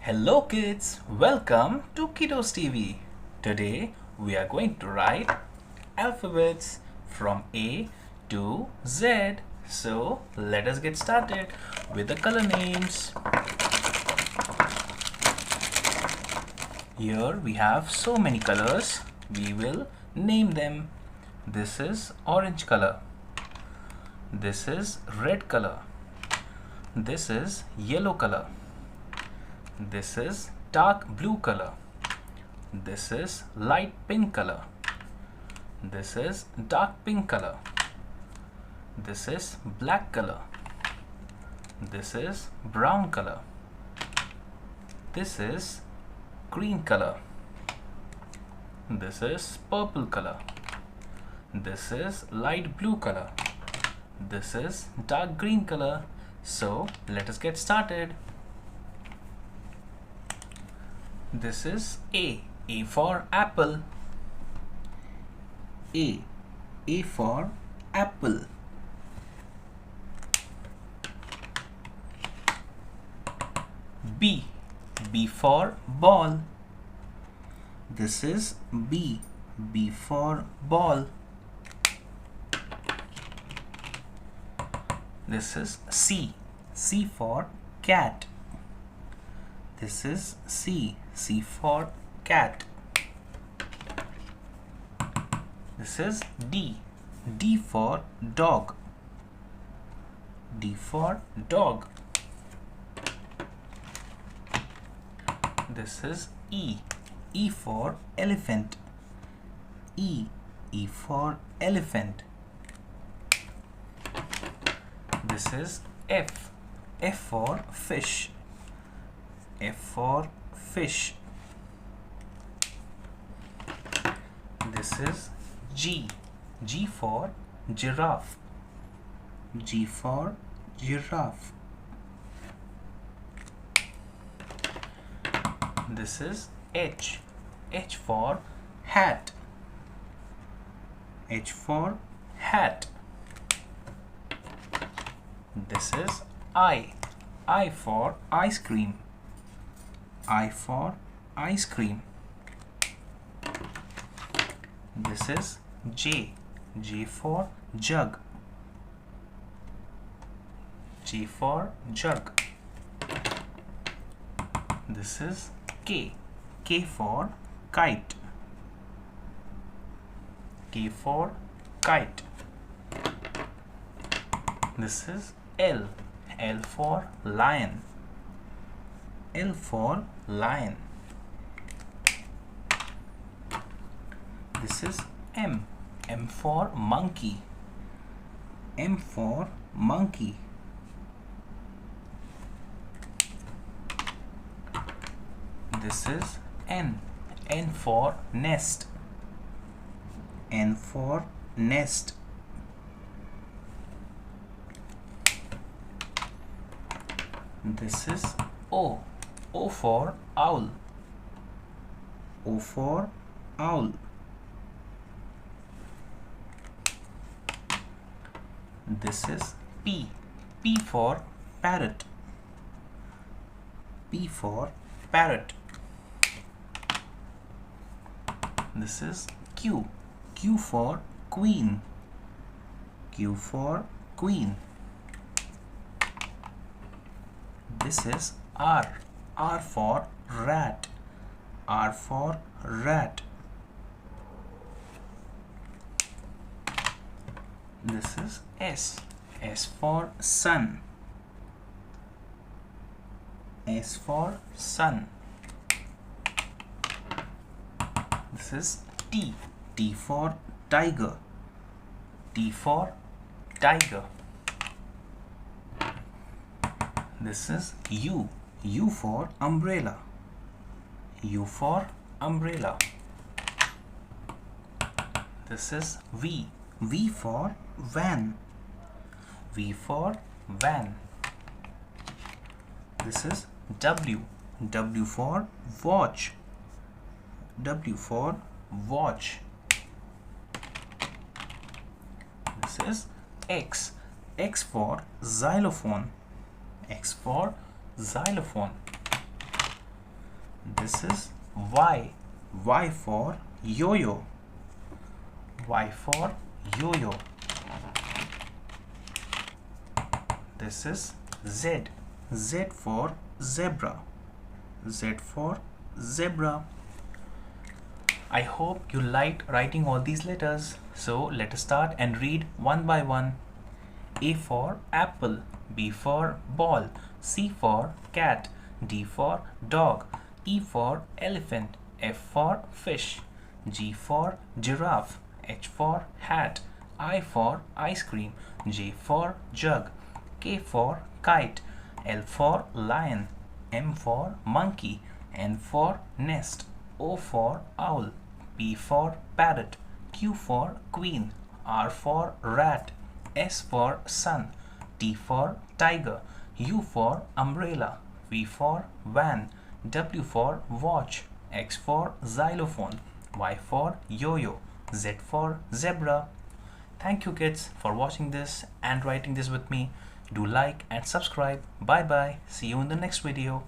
Hello kids, welcome to Kiddos TV. Today we are going to write alphabets from A to Z. So let us get started with the color names. Here we have so many colors. We will name them. This is orange color. This is red color. This is yellow color. This is dark blue color. This is light pink color. This is dark pink color. This is black color. This is brown color. This is green color. This is purple color. This is light blue color. This is dark green color. So let us get started. This is A for apple. A for apple. B for ball. This is B for ball. This is C for cat. This is C for cat. This is D for dog. D for dog. This is E for elephant. E for elephant. This is F for fish. F for fish. This is G for giraffe. G for giraffe. This is H for hat. H for hat. This is I for ice cream. I for ice cream. This is J for jug. J for jug. This is K for kite. K for kite. This is L for lion. L for lion. This is M for monkey. M for monkey. This is N for nest. N for nest. This is O for owl. O for owl. This is P for parrot. P for parrot. This is Q for queen. Q for queen. This is R for rat. R for rat. This is S for sun. S for sun. This is T for tiger. T for tiger. This is U for umbrella. U for umbrella. This is V for van. V for van. This is W for watch. W for watch. This is X for xylophone. X for xylophone. This is Y. Y for yo-yo. Y for yo-yo. This is Z. Z for zebra. Z for zebra. I hope you liked writing all these letters. So let us start and read one by one. A for apple, B for ball, C for cat, D for dog, E for elephant, F for fish, G for giraffe, H for hat, I for ice cream, J for jug, K for kite, L for lion, M for monkey, N for nest, O for owl, P for parrot, Q for queen, R for rat, S for sun, T for tiger, U for umbrella, V for van, W for watch, X for xylophone, Y for yo-yo, Z for zebra. Thank you kids for watching this and writing this with me. Do like and subscribe. Bye bye. See you in the next video.